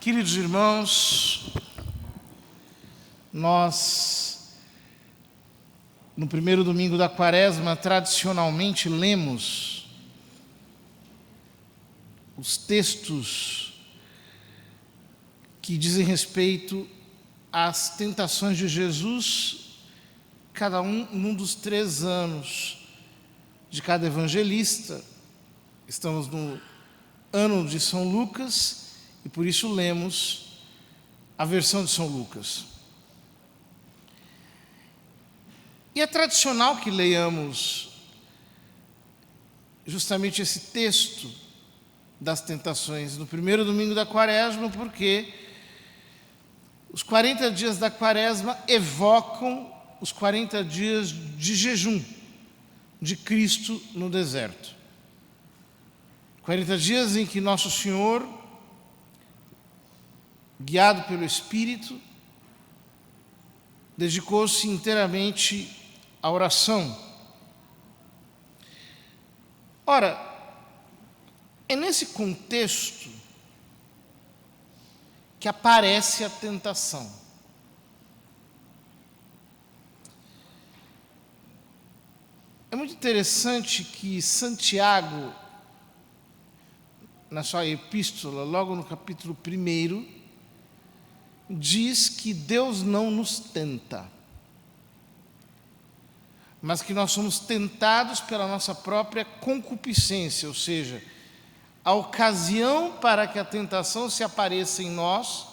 Queridos irmãos, nós, no primeiro domingo da Quaresma, tradicionalmente lemos os textos que dizem respeito às tentações de Jesus, cada um num dos 3 anos de cada evangelista. Estamos no ano de São Lucas e por isso lemos a versão de São Lucas. E é tradicional que leiamos justamente esse texto das tentações no primeiro domingo da Quaresma, porque os 40 dias da Quaresma evocam os 40 dias de jejum de Cristo no deserto. 40 dias em que Nosso Senhor, guiado pelo Espírito, dedicou-se inteiramente à oração. Ora, é nesse contexto que aparece a tentação. É muito interessante que Santiago, na sua epístola, logo no capítulo 1, diz que Deus não nos tenta, mas que nós somos tentados pela nossa própria concupiscência, ou seja, a ocasião para que a tentação se apareça em nós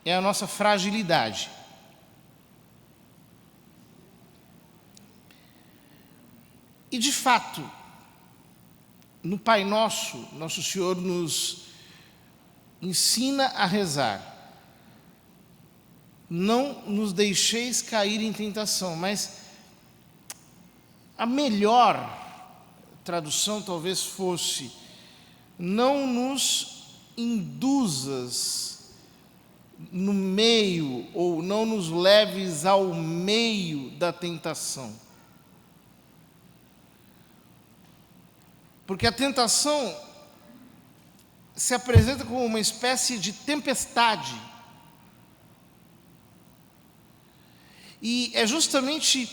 é a nossa fragilidade. E de fato, no Pai Nosso, Nosso Senhor nos ensina a rezar: não nos deixeis cair em tentação. Mas a melhor tradução talvez fosse: não nos induzas no meio, ou não nos leves ao meio da tentação. Porque a tentação se apresenta como uma espécie de tempestade. E é justamente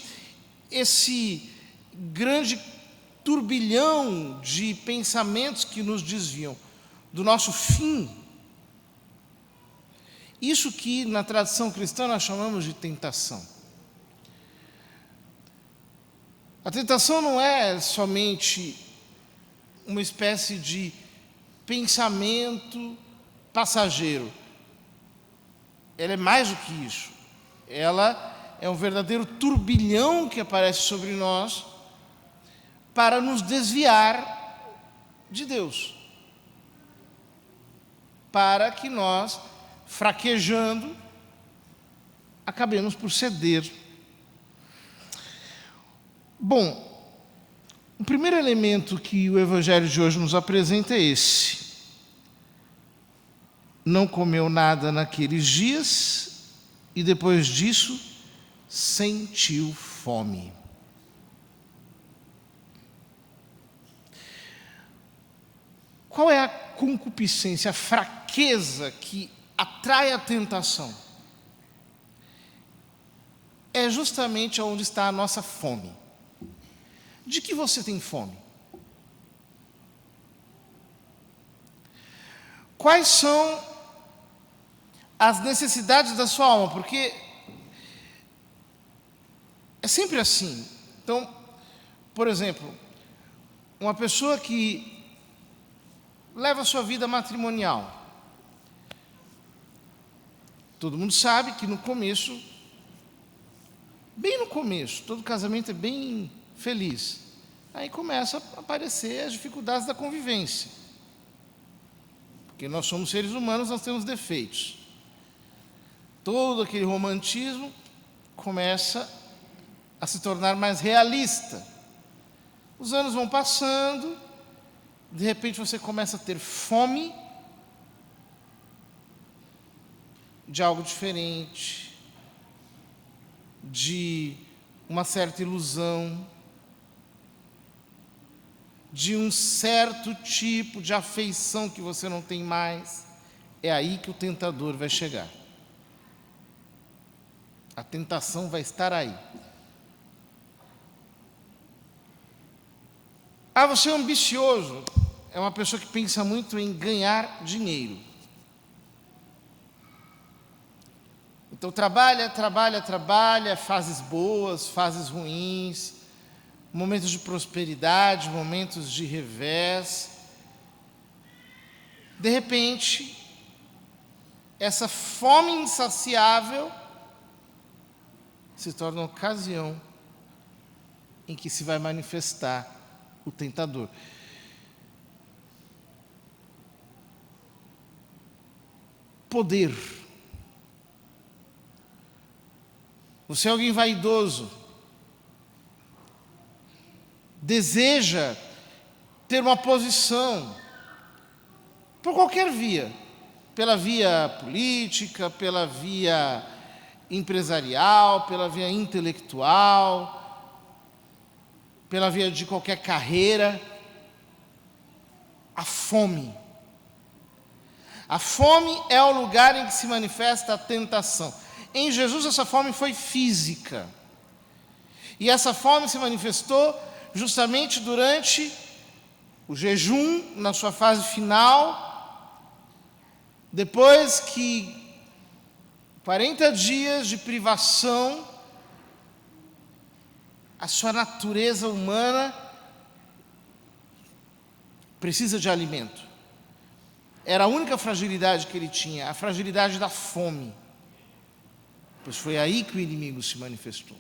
esse grande turbilhão de pensamentos que nos desviam do nosso fim. Isso que na tradição cristã nós chamamos de tentação. A tentação não é somente uma espécie de pensamento passageiro. Ela é mais do que isso. Ela é um verdadeiro turbilhão que aparece sobre nós para nos desviar de Deus, para que nós, fraquejando, acabemos por ceder. Bom, o primeiro elemento que o Evangelho de hoje nos apresenta é esse: não comeu nada naqueles dias e depois disso sentiu fome. Qual é a concupiscência, a fraqueza que atrai a tentação? É justamente onde está a nossa fome. De que você tem fome? Quais são as necessidades da sua alma? Porque é sempre assim. Então, por exemplo, uma pessoa que leva a sua vida matrimonial. Todo mundo sabe que no começo, bem no começo, todo casamento é bem feliz. Aí começa a aparecer as dificuldades da convivência. Porque nós somos seres humanos, nós temos defeitos. Todo aquele romantismo começa a se tornar mais realista. Os anos vão passando, de repente você começa a ter fome de algo diferente, de uma certa ilusão, de um certo tipo de afeição que você não tem mais. é aí que o tentador vai chegar. A tentação vai estar aí. Ah, você é ambicioso. É uma pessoa que pensa muito em ganhar dinheiro. Então trabalha, fases boas, fases ruins, momentos de prosperidade, momentos de revés. De repente, essa fome insaciável se torna uma ocasião em que se vai manifestar o tentador. Poder. Você é alguém vaidoso, deseja ter uma posição, por qualquer via, pela via política, pela via empresarial, pela via intelectual, pela via de qualquer carreira. A fome. A fome é o lugar em que se manifesta a tentação. Em Jesus essa fome foi física. E essa fome se manifestou justamente durante o jejum, na sua fase final, depois que 40 dias de privação, a sua natureza humana precisa de alimento. Era a única fragilidade que ele tinha, a fragilidade da fome. Pois foi aí que o inimigo se manifestou.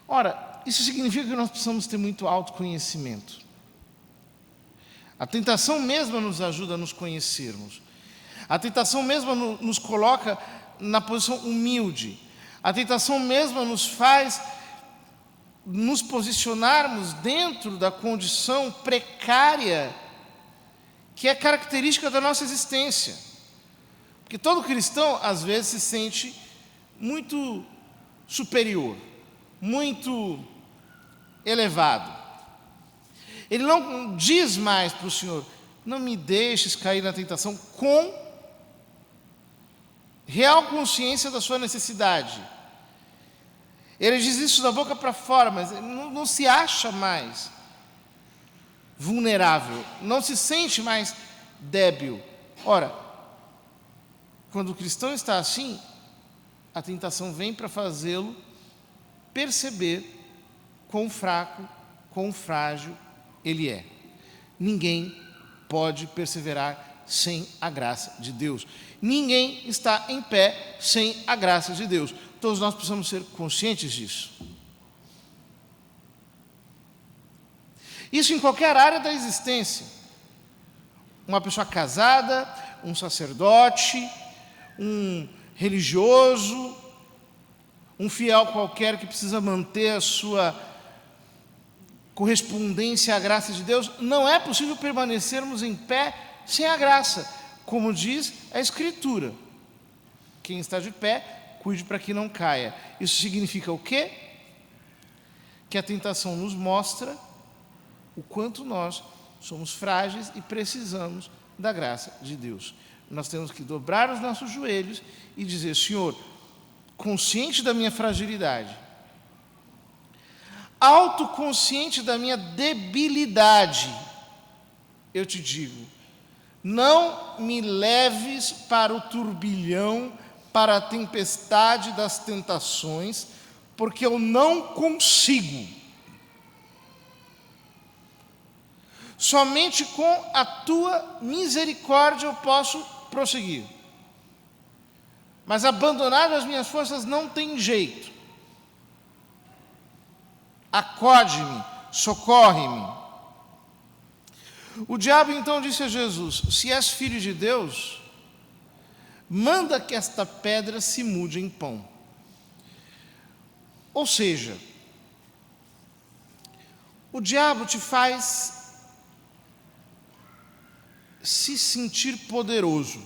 Ora, isso significa que nós precisamos ter muito autoconhecimento. A tentação mesma nos ajuda a nos conhecermos. A tentação mesma nos coloca na posição humilde. A tentação mesma nos faz nos posicionarmos dentro da condição precária que é característica da nossa existência. Porque todo cristão, às vezes, se sente muito superior, muito elevado. Ele não diz mais para o Senhor: não me deixes cair na tentação, com real consciência da sua necessidade. Ele diz isso da boca para fora, mas não se acha mais vulnerável, não se sente mais débil. Ora, quando o cristão está assim, a tentação vem para fazê-lo perceber quão fraco, quão frágil ele é. Ninguém pode perseverar sem a graça de Deus. Ninguém está em pé sem a graça de Deus. Todos nós precisamos ser conscientes disso. Isso em qualquer área da existência. Uma pessoa casada, um sacerdote, um religioso, um fiel qualquer que precisa manter a sua correspondência à graça de Deus. Não é possível permanecermos em pé sem a graça, como diz a Escritura. Quem está de pé, cuide para que não caia. Isso significa o quê? Que a tentação nos mostra o quanto nós somos frágeis e precisamos da graça de Deus. Nós temos que dobrar os nossos joelhos e dizer: Senhor, consciente da minha fragilidade, autoconsciente da minha debilidade, eu te digo: não me leves para o turbilhão, para a tempestade das tentações, porque eu não consigo. Somente com a tua misericórdia eu posso prosseguir. Mas abandonado as minhas forças não tem jeito. Acode-me, socorre-me. O diabo então disse a Jesus: se és filho de Deus, manda que esta pedra se mude em pão. Ou seja, o diabo te faz se sentir poderoso.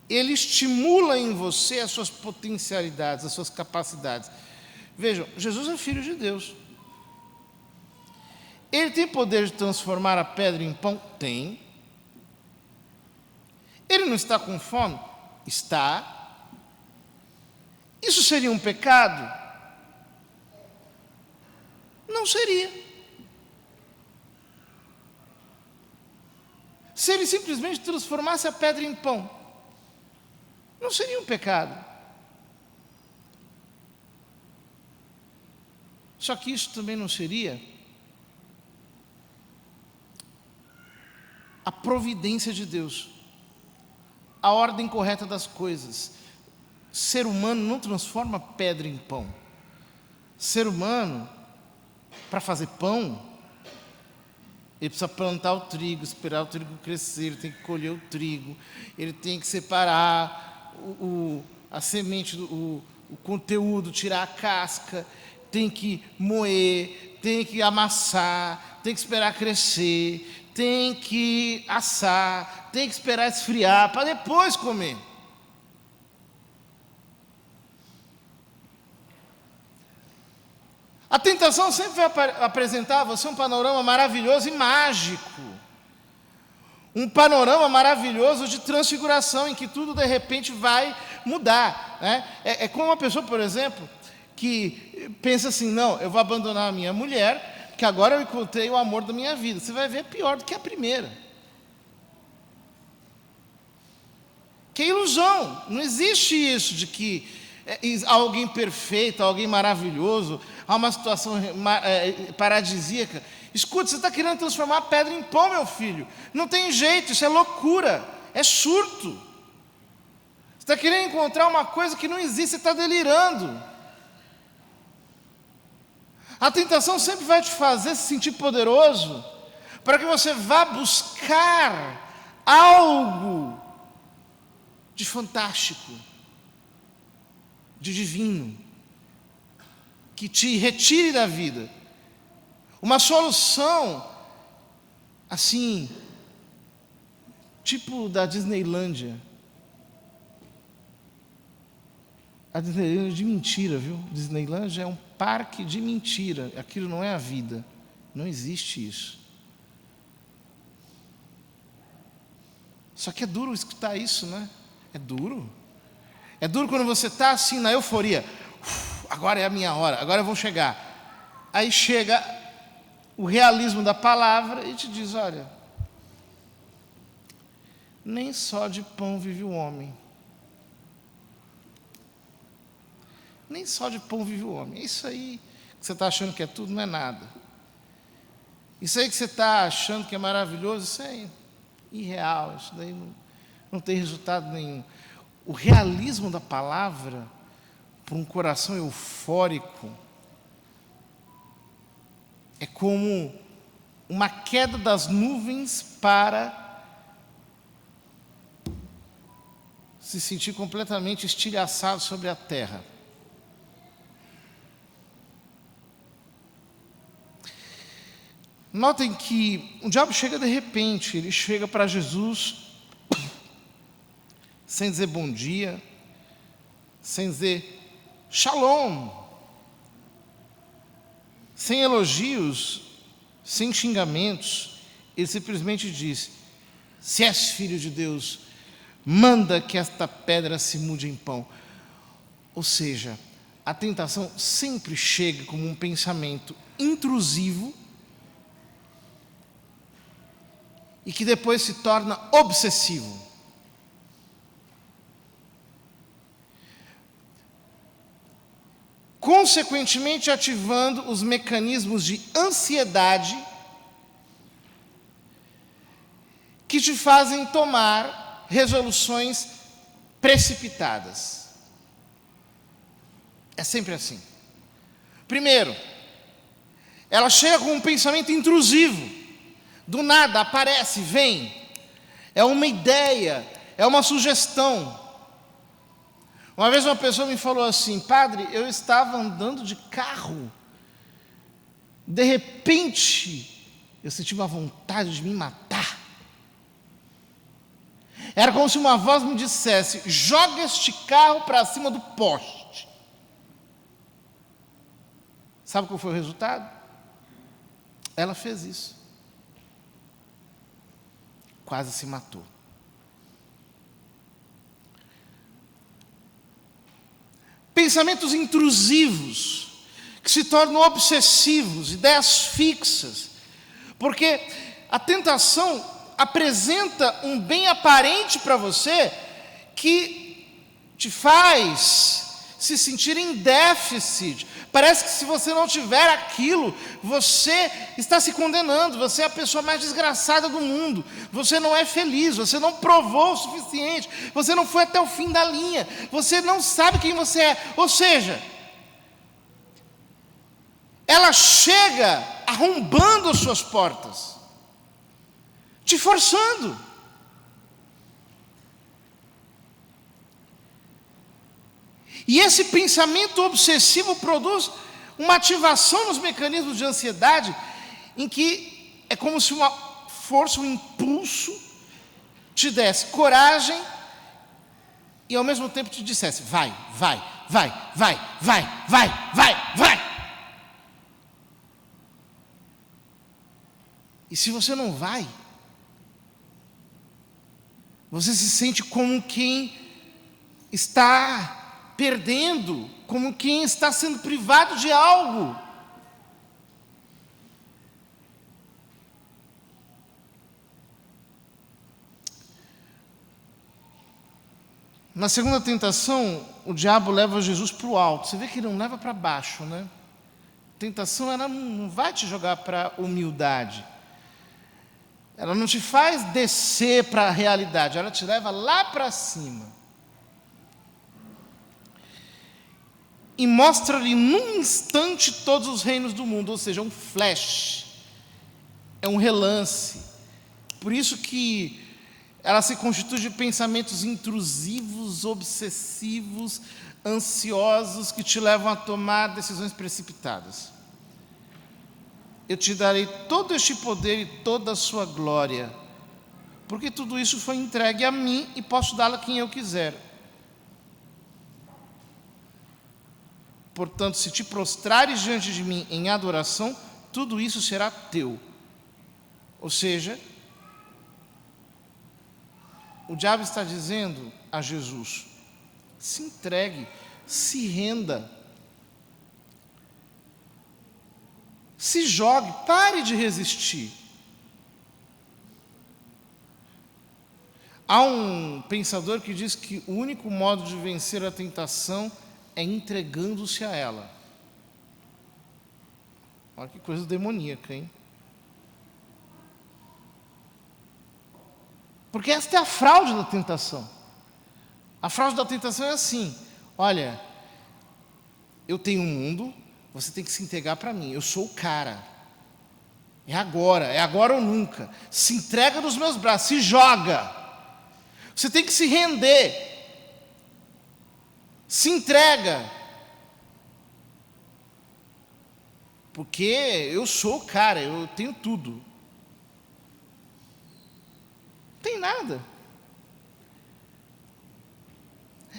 Ele estimula em você as suas potencialidades, as suas capacidades. Vejam, Jesus é filho de Deus. Ele tem poder de transformar a pedra em pão? Tem. Ele não está com fome? Está. Isso seria um pecado? Não seria. Se ele simplesmente transformasse a pedra em pão, não seria um pecado. Só que isso também não seria a providência de Deus, a ordem correta das coisas. Ser humano não transforma pedra em pão. Ser humano, para fazer pão, ele precisa plantar o trigo, esperar o trigo crescer, ele tem que colher o trigo, ele tem que separar a semente, o conteúdo, tirar a casca, tem que moer, tem que amassar, tem que esperar crescer, tem que assar, tem que esperar esfriar para depois comer. A tentação sempre vai apresentar a você um panorama maravilhoso e mágico. Um panorama maravilhoso de transfiguração, em que tudo de repente vai mudar, né? É como uma pessoa, por exemplo, que pensa assim: não, eu vou abandonar a minha mulher, que agora eu encontrei o amor da minha vida. Você vai ver pior do que a primeira. Que ilusão. Não existe isso de que há alguém perfeito, há alguém maravilhoso, há uma situação paradisíaca. Escuta, você está querendo transformar a pedra em pão, meu filho. Não tem jeito, isso é loucura, é surto. Você está querendo encontrar uma coisa que não existe, você está delirando. A tentação sempre vai te fazer se sentir poderoso, para que você vá buscar algo de fantástico, de divino, que te retire da vida. Uma solução, assim, tipo da Disneylândia. A Disneylândia é de mentira, viu? Disneylândia é um parque de mentira. Aquilo não é a vida. Não existe isso. Só que é duro escutar isso, né? É duro. É duro quando você está assim na euforia. Agora é a minha hora, agora eu vou chegar. Aí chega o realismo da palavra e te diz: olha, nem só de pão vive o homem. Nem só de pão vive o homem. Isso aí que você está achando que é tudo, não é nada. Isso aí que você está achando que é maravilhoso, isso é irreal. Isso daí não tem resultado nenhum. O realismo da palavra, para um coração eufórico, é como uma queda das nuvens para se sentir completamente estilhaçado sobre a terra. Notem que o diabo chega de repente, ele chega para Jesus sem dizer bom dia, sem dizer shalom, sem elogios, sem xingamentos. Ele simplesmente diz: se és filho de Deus, manda que esta pedra se mude em pão. Ou seja, a tentação sempre chega como um pensamento intrusivo e que depois se torna obsessivo. Consequentemente ativando os mecanismos de ansiedade que te fazem tomar resoluções precipitadas. É sempre assim. Primeiro, ela chega com um pensamento intrusivo. Do nada aparece, vem. É uma ideia, é uma sugestão. Uma vez uma pessoa me falou assim: padre, eu estava andando de carro, de repente eu senti uma vontade de me matar. Era como se uma voz me dissesse: joga este carro para cima do poste. Sabe qual foi o resultado? ela fez isso. Quase se matou. Pensamentos intrusivos, que se tornam obsessivos, ideias fixas, porque a tentação apresenta um bem aparente para você que te faz se sentir em déficit. Parece que se você não tiver aquilo, você está se condenando, você é a pessoa mais desgraçada do mundo, você não é feliz, você não provou o suficiente, você não foi até o fim da linha, você não sabe quem você é. Ou seja, ela chega arrombando as suas portas, te forçando. E esse pensamento obsessivo produz uma ativação nos mecanismos de ansiedade, em que é como se uma força, um impulso, te desse coragem e ao mesmo tempo te dissesse: vai, vai, vai, vai, vai, vai, vai, vai. E se você não vai, você se sente como quem está perdendo, como quem está sendo privado de algo. Na segunda tentação, o diabo leva Jesus para o alto. Você vê que ele não leva para baixo, né? A tentação, ela não vai te jogar para a humildade. Ela não te faz descer para a realidade, ela te leva lá para cima. E mostra-lhe num instante todos os reinos do mundo, ou seja, um flash, é um relance. Por isso que ela se constitui de pensamentos intrusivos, obsessivos, ansiosos, que te levam a tomar decisões precipitadas. Eu te darei todo este poder e toda a sua glória, porque tudo isso foi entregue a mim e posso dá-lo a quem eu quiser. Portanto, se te prostrares diante de mim em adoração, tudo isso será teu. Ou seja, o diabo está dizendo a Jesus: se entregue, se renda, se jogue, pare de resistir. Há um pensador que diz que o único modo de vencer a tentação é entregando-se a ela. Olha que coisa demoníaca, hein? Porque esta é a fraude da tentação. A fraude da tentação é assim: olha, eu tenho um mundo, você tem que se entregar para mim, eu sou o cara. É agora ou nunca. Se entrega nos meus braços, se joga. Você tem que se render. Se entrega, porque eu sou o cara, eu tenho tudo. Não tem nada.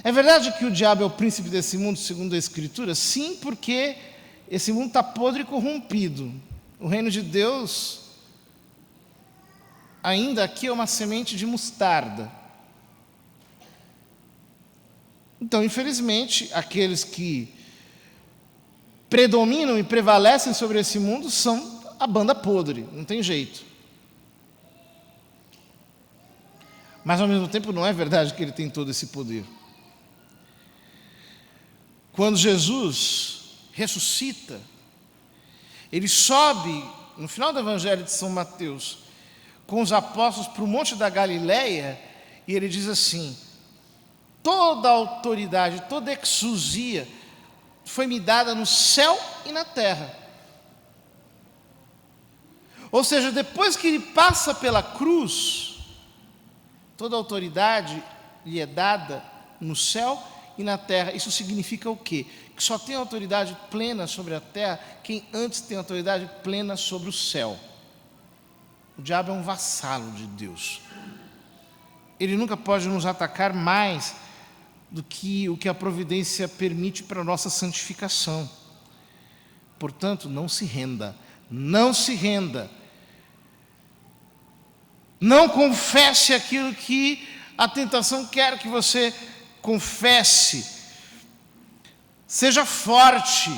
É verdade que o diabo é o príncipe desse mundo, segundo a Escritura? Sim, porque esse mundo está podre e corrompido. O reino de Deus ainda aqui é uma semente de mostarda. Então, infelizmente, aqueles que predominam e prevalecem sobre esse mundo são a banda podre, não tem jeito. Mas, ao mesmo tempo, não é verdade que ele tem todo esse poder. Quando Jesus ressuscita, ele sobe, no final do Evangelho de São Mateus, com os apóstolos para o Monte da Galileia, e ele diz assim: toda a autoridade, toda a exousia foi me dada no céu e na terra. Ou seja, depois que ele passa pela cruz, toda a autoridade lhe é dada no céu e na terra. Isso significa o quê? Que só tem autoridade plena sobre a terra quem antes tem autoridade plena sobre o céu. O diabo é um vassalo de Deus. Ele nunca pode nos atacar mais do que o que a providência permite para a nossa santificação. Portanto, não se renda, Não se renda. Não confesse aquilo que a tentação quer que você confesse. Seja forte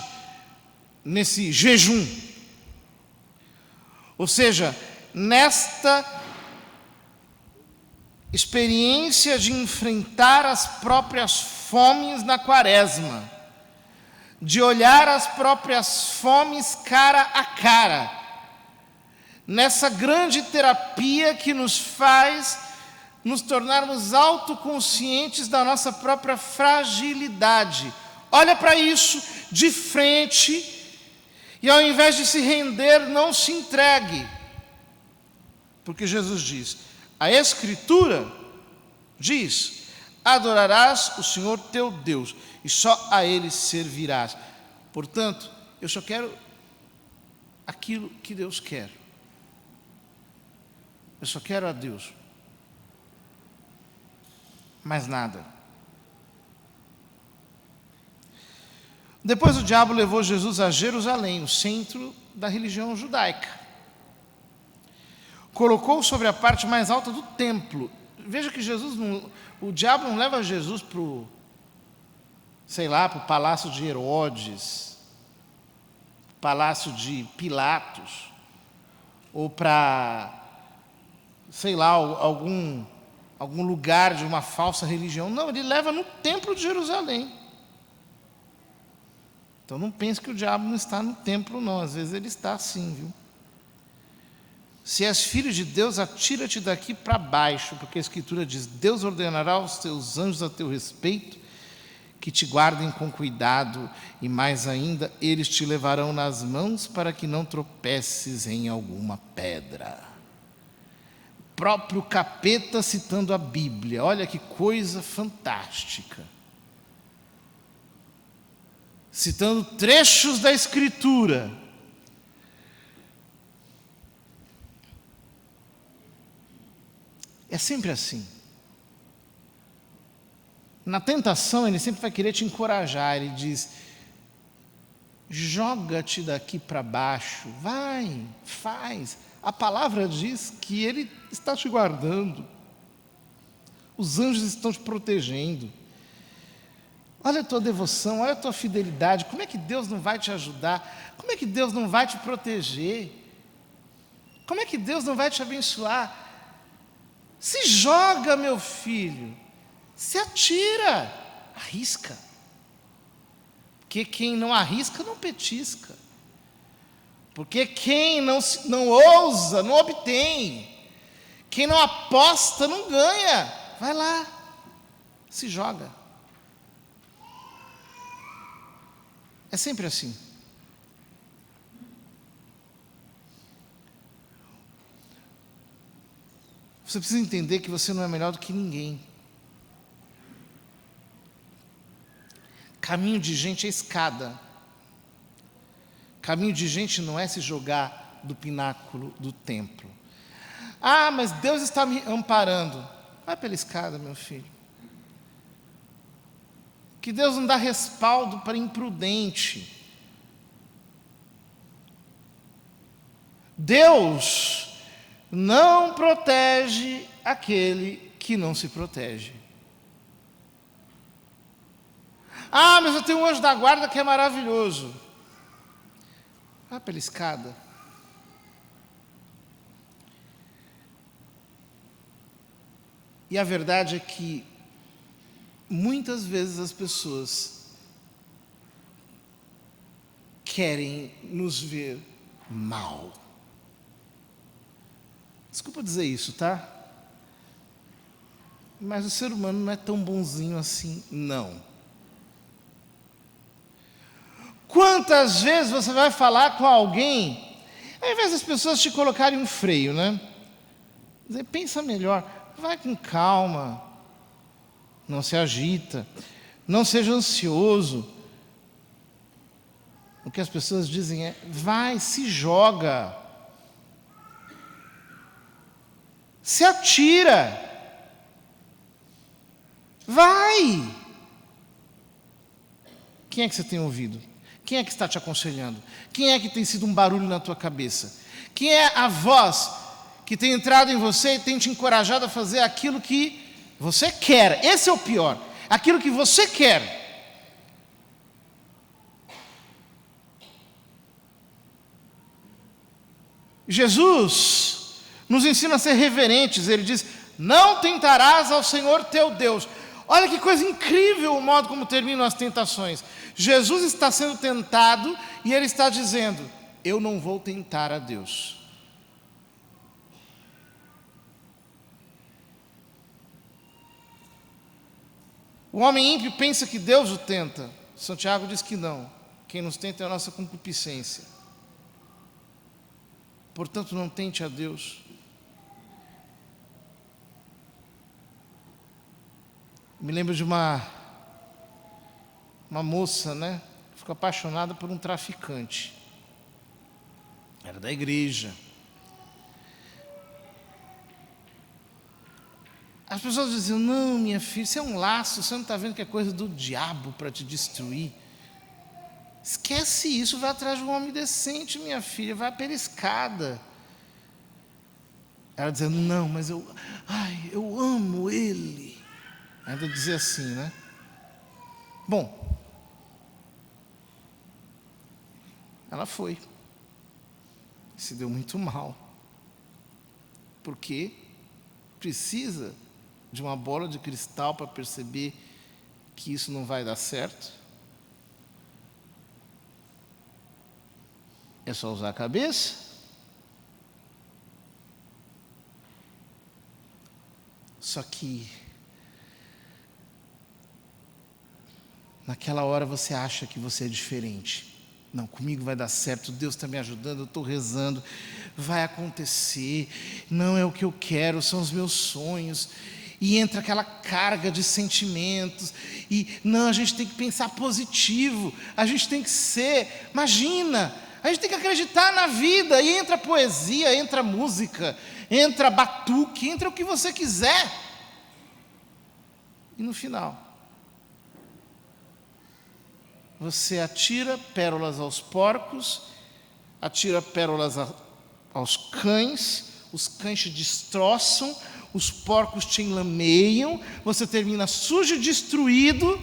nesse jejum. Ou seja, nesta experiência de enfrentar as próprias fomes na quaresma, de olhar as próprias fomes cara a cara, nessa grande terapia que nos faz nos tornarmos autoconscientes da nossa própria fragilidade. Olha para isso de frente e, ao invés de se render, não se entregue. Porque Jesus diz, a Escritura diz, adorarás o Senhor teu Deus e só a Ele servirás. Portanto, eu só quero aquilo que Deus quer. Eu só quero a Deus. Mais nada. Depois o diabo levou Jesus a Jerusalém, o centro da religião judaica. Colocou sobre a parte mais alta do templo. Veja que o diabo não leva Jesus para o palácio de Herodes, palácio de Pilatos, ou para, algum lugar de uma falsa religião. Não, ele leva no templo de Jerusalém. Então não pense que o diabo não está no templo, não. Às vezes ele está sim, viu? Se és filho de Deus, atira-te daqui para baixo, porque a Escritura diz, Deus ordenará aos teus anjos a teu respeito, que te guardem com cuidado, e mais ainda, eles te levarão nas mãos para que não tropeces em alguma pedra. O próprio capeta citando a Bíblia, olha que coisa fantástica. Citando trechos da Escritura. É sempre assim. Na tentação, ele sempre vai querer te encorajar. Ele diz, joga-te daqui para baixo, vai, faz. A palavra diz que Ele está te guardando. Os anjos estão te protegendo. Olha a tua devoção, olha a tua fidelidade. Como é que Deus não vai te ajudar? Como é que Deus não vai te proteger? Como é que Deus não vai te abençoar? Se joga, meu filho. Se atira. Arrisca. Porque quem não arrisca, não petisca. Porque quem não ousa, não obtém. Quem não aposta, não ganha. Vai lá. Se joga. É sempre assim. Você precisa entender que você não é melhor do que ninguém. Caminho de gente é escada. Caminho de gente não é se jogar do pináculo do templo. Ah, mas Deus está me amparando. Vai pela escada, meu filho. Que Deus não dá respaldo para imprudente. Deus não protege aquele que não se protege. Ah, mas eu tenho um anjo da guarda que é maravilhoso. Vá pela escada. E a verdade é que muitas vezes as pessoas querem nos ver mal. Desculpa dizer isso, tá? Mas o ser humano não é tão bonzinho assim, não. Quantas vezes você vai falar com alguém, ao invés das pessoas te colocarem um freio, né? Dizer, pensa melhor, vai com calma, não se agita, não seja ansioso. O que as pessoas dizem é, vai, se joga, se atira, vai. Quem é que você tem ouvido? Quem é que está te aconselhando? Quem é que tem sido um barulho na tua cabeça? Quem é a voz que tem entrado em você e tem te encorajado a fazer aquilo que você quer? Esse é o pior. Aquilo que você quer. Jesus nos ensina a ser reverentes. Ele diz: não tentarás ao Senhor teu Deus. Olha que coisa incrível o modo como terminam as tentações. Jesus está sendo tentado e ele está dizendo: eu não vou tentar a Deus. O homem ímpio pensa que Deus o tenta. Santiago diz que não. Quem nos tenta é a nossa concupiscência. Portanto, não tente a Deus. Me lembro de uma moça, né? Que ficou apaixonada por um traficante. Era da igreja. As pessoas diziam: não, minha filha, isso é um laço, você não está vendo que é coisa do diabo para te destruir? Esquece isso, vai atrás de um homem decente, minha filha, vai pela escada. Ela dizendo: não, mas eu amo ele. Ainda dizia assim, né? Bom, ela foi. Se deu muito mal. Porque precisa de uma bola de cristal para perceber que isso não vai dar certo? É só usar a cabeça? Só que naquela hora você acha que você é diferente. Não, comigo vai dar certo, Deus está me ajudando, eu estou rezando, vai acontecer, não é o que eu quero, são os meus sonhos. E entra aquela carga de sentimentos, e não, a gente tem que pensar positivo, a gente tem que ser, imagina, a gente tem que acreditar na vida, e entra poesia, entra música, entra batuque, entra o que você quiser. E no final, você atira pérolas aos porcos, atira pérolas aos cães, os cães te destroçam, os porcos te enlameiam, você termina sujo e destruído,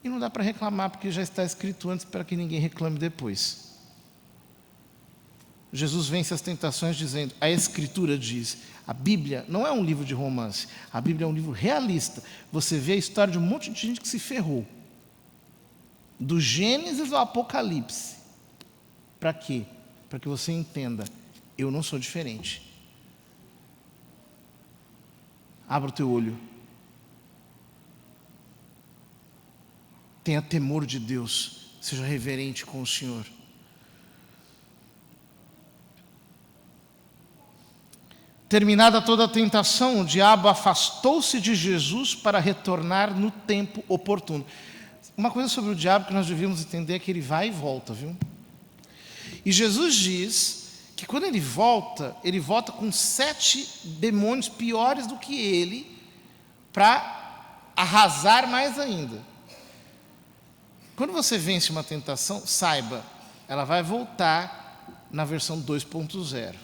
e não dá para reclamar, porque já está escrito antes para que ninguém reclame depois. Jesus vence as tentações dizendo: a Escritura diz. A Bíblia não é um livro de romance, a Bíblia é um livro realista. Você vê a história de um monte de gente que se ferrou, do Gênesis ao Apocalipse. Para quê? Para que você entenda: eu não sou diferente. Abra o teu olho. Tenha temor de Deus. Seja reverente com o Senhor. Terminada toda a tentação, o diabo afastou-se de Jesus para retornar no tempo oportuno. Uma coisa sobre o diabo que nós devíamos entender é que ele vai e volta, viu? E Jesus diz que quando ele volta com 7 demônios piores do que ele, para arrasar mais ainda. Quando você vence uma tentação, saiba, ela vai voltar na versão 2.0.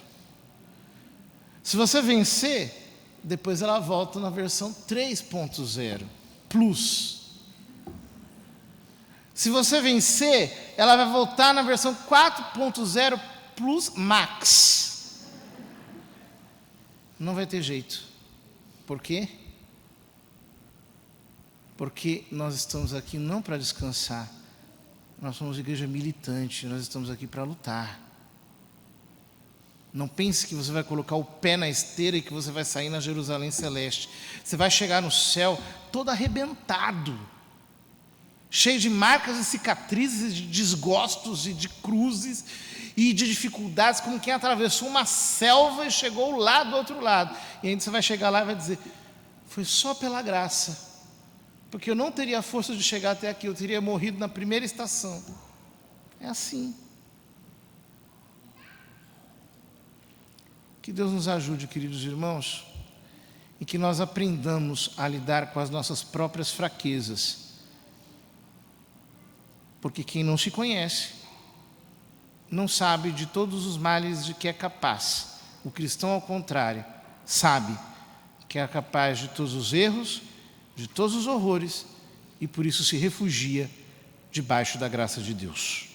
Se você vencer, depois ela volta na versão 3.0 Plus. Se você vencer, ela vai voltar na versão 4.0 Plus Max. Não vai ter jeito. Por quê? Porque nós estamos aqui não para descansar. Nós somos igreja militante, nós estamos aqui para lutar. Não pense que você vai colocar o pé na esteira e que você vai sair na Jerusalém Celeste. Você vai chegar no céu todo arrebentado, cheio de marcas e cicatrizes, de desgostos e de cruzes e de dificuldades, como quem atravessou uma selva e chegou lá do outro lado. E ainda você vai chegar lá e vai dizer: foi só pela graça, porque eu não teria a força de chegar até aqui, eu teria morrido na primeira estação. É assim. Que Deus nos ajude, queridos irmãos, e que nós aprendamos a lidar com as nossas próprias fraquezas, Porque quem não se conhece não sabe de todos os males de que é capaz. O cristão, ao contrário, sabe que é capaz de todos os erros, de todos os horrores, e por isso se refugia debaixo da graça de Deus.